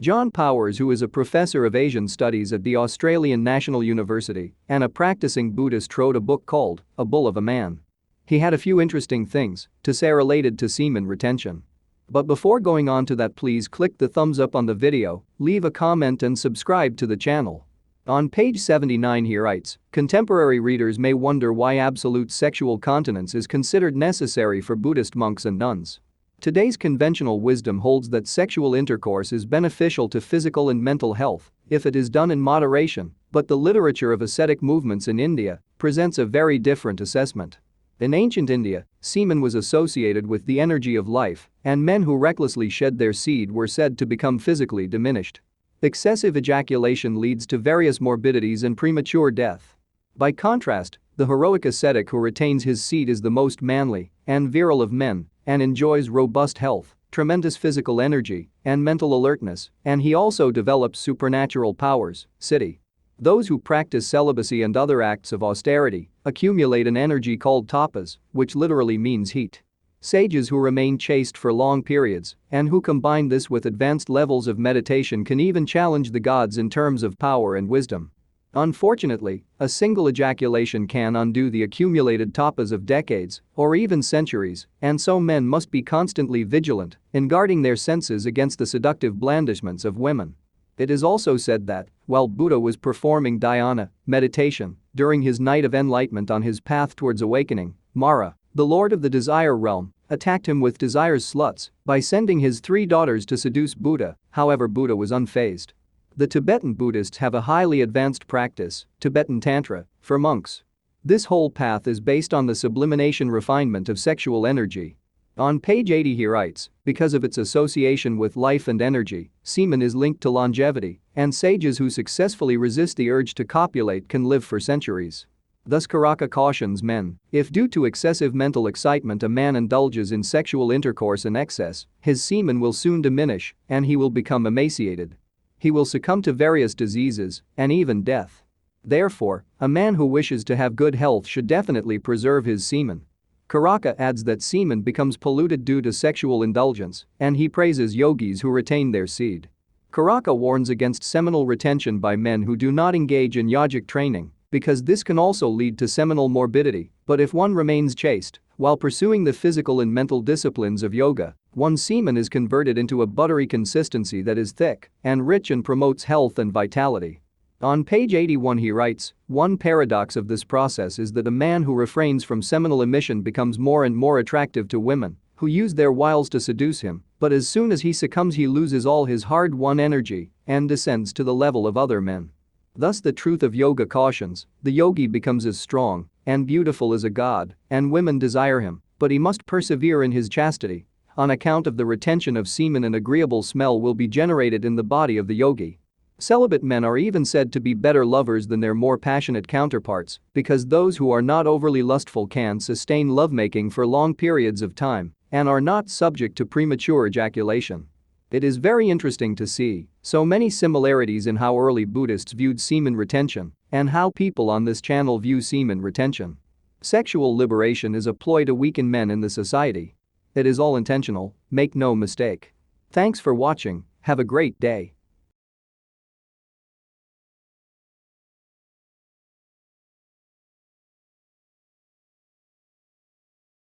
John Powers, who is a professor of Asian studies at the Australian National University and a practicing Buddhist, wrote a book called A Bull of a Man. He had a few interesting things to say related to semen retention. But before going on to that, please click the thumbs up on the video, leave a comment and subscribe to the channel. On page 79 he writes, contemporary readers may wonder why absolute sexual continence is considered necessary for Buddhist monks and nuns. Today's conventional wisdom holds that sexual intercourse is beneficial to physical and mental health if it is done in moderation, but the literature of ascetic movements in India presents a very different assessment. In ancient India, semen was associated with the energy of life, and men who recklessly shed their seed were said to become physically diminished. Excessive ejaculation leads to various morbidities and premature death. By contrast, the heroic ascetic who retains his seed is the most manly and virile of men and enjoys robust health, tremendous physical energy, and mental alertness, and he also develops supernatural powers, siddhi. Those who practice celibacy and other acts of austerity accumulate an energy called tapas, which literally means heat. Sages who remain chaste for long periods and who combine this with advanced levels of meditation can even challenge the gods in terms of power and wisdom. Unfortunately, a single ejaculation can undo the accumulated tapas of decades or even centuries, and so men must be constantly vigilant in guarding their senses against the seductive blandishments of women. It is also said that, while Buddha was performing dhyana, meditation, during his night of enlightenment on his path towards awakening, Mara, the lord of the desire realm, attacked him with desire's sluts by sending his 3 daughters to seduce Buddha. However, Buddha was unfazed. The Tibetan Buddhists have a highly advanced practice, Tibetan Tantra, for monks. This whole path is based on the sublimation refinement of sexual energy. On page 80 he writes, because of its association with life and energy, semen is linked to longevity, and sages who successfully resist the urge to copulate can live for centuries. Thus Karaka cautions men, if due to excessive mental excitement a man indulges in sexual intercourse in excess, his semen will soon diminish and he will become emaciated. He will succumb to various diseases and even death. Therefore, a man who wishes to have good health should definitely preserve his semen. Karaka adds that semen becomes polluted due to sexual indulgence, and he praises yogis who retain their seed. Karaka warns against seminal retention by men who do not engage in yogic training, because this can also lead to seminal morbidity, but if one remains chaste while pursuing the physical and mental disciplines of yoga, one's semen is converted into a buttery consistency that is thick and rich and promotes health and vitality. On page 81 he writes, one paradox of this process is that a man who refrains from seminal emission becomes more and more attractive to women who use their wiles to seduce him, but as soon as he succumbs he loses all his hard-won energy and descends to the level of other men. Thus the truth of yoga cautions, the yogi becomes as strong and beautiful as a god, and women desire him, but he must persevere in his chastity. On account of the retention of semen, an agreeable smell will be generated in the body of the yogi. Celibate men are even said to be better lovers than their more passionate counterparts because those who are not overly lustful can sustain lovemaking for long periods of time and are not subject to premature ejaculation. It is very interesting to see so many similarities in how early Buddhists viewed semen retention and how people on this channel view semen retention. Sexual liberation is a ploy to weaken men in the society. It is all intentional, make no mistake. Thanks for watching, have a great day.